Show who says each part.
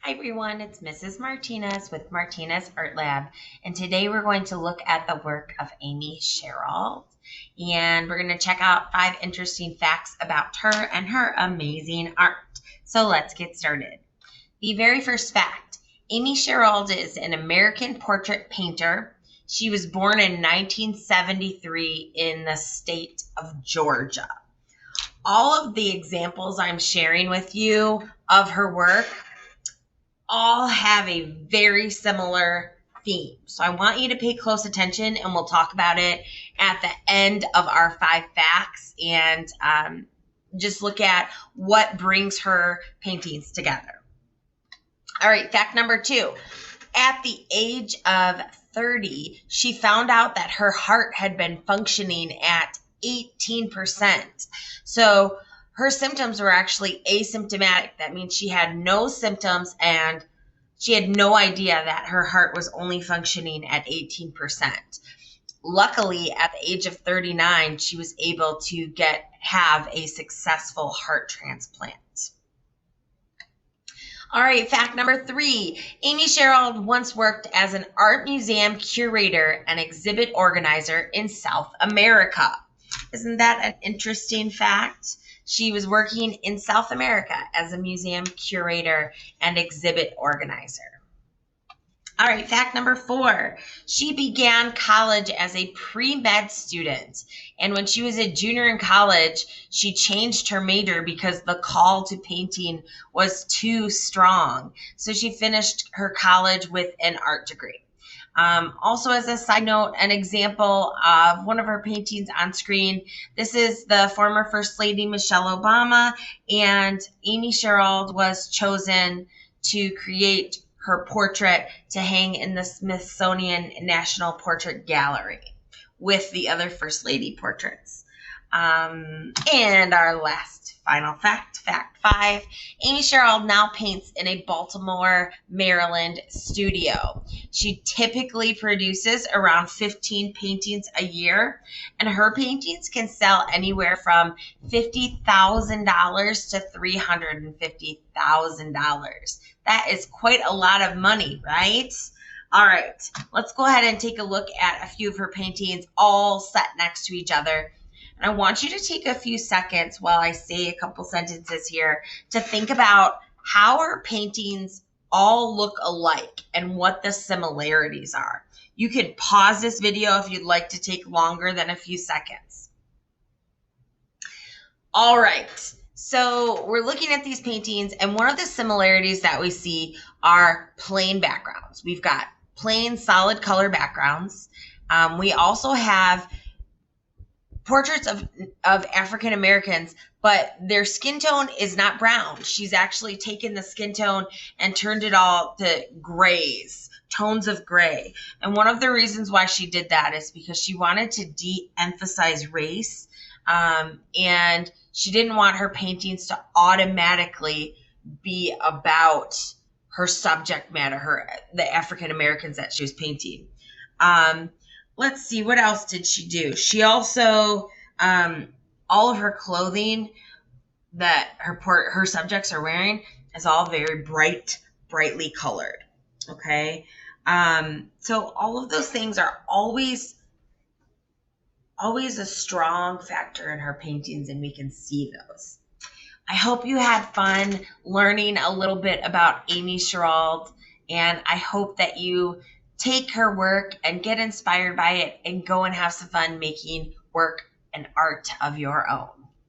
Speaker 1: Hi everyone, it's Mrs. Martinez with Martinez Art Lab, and today we're going to look at the work of Amy Sherald, and we're going to check out 5 interesting facts about her and her amazing art. So let's get started. The very first fact, Amy Sherald is an American portrait painter. She was born in 1973 in the state of Georgia. All of the examples I'm sharing with you of her work all have a very similar theme. So I want you to pay close attention, and we'll talk about it at the end of our 5 facts and just look at what brings her paintings together. All right, fact number 2. At the age of 30, she found out that her heart had been functioning at 18%. So her symptoms were actually asymptomatic. That means she had no symptoms and she had no idea that her heart was only functioning at 18%. Luckily, at the age of 39, she was able to have a successful heart transplant. All right, fact number 3. Amy Sherald once worked as an art museum curator and exhibit organizer in South America. Isn't that an interesting fact? She was working in South America as a museum curator and exhibit organizer. All right, fact number 4. She began college as a pre-med student. And when she was a junior in college, she changed her major because the call to painting was too strong. So she finished her college with an art degree. Also, as a side note, an example of one of her paintings on screen. This is the former First Lady Michelle Obama, and Amy Sherald was chosen to create her portrait to hang in the Smithsonian National Portrait Gallery with the other First Lady portraits. And our final fact, fact 5, Amy Sherald now paints in a Baltimore, Maryland studio. She typically produces around 15 paintings a year, and her paintings can sell anywhere from $50,000 to $350,000. That is quite a lot of money, right? All right, let's go ahead and take a look at a few of her paintings all set next to each other. And I want you to take a few seconds while I say a couple sentences here to think about how her paintings all look alike and what the similarities are. You could pause this video if you'd like to take longer than a few seconds. All right, so we're looking at these paintings, and one of the similarities that we see are plain backgrounds. We've got plain solid color backgrounds. We also have portraits of African Americans, but their skin tone is not brown. She's actually taken the skin tone and turned it all to grays, tones of gray. And one of the reasons why she did that is because she wanted to de-emphasize race, and she didn't want her paintings to automatically be about her subject matter, the African Americans that she was painting. Let's see, what else did she do? She also, all of her clothing that her subjects are wearing is all very brightly colored, okay? So all of those things are always a strong factor in her paintings, and we can see those. I hope you had fun learning a little bit about Amy Sherald, and I hope that you take her work and get inspired by it and go and have some fun making work and art of your own.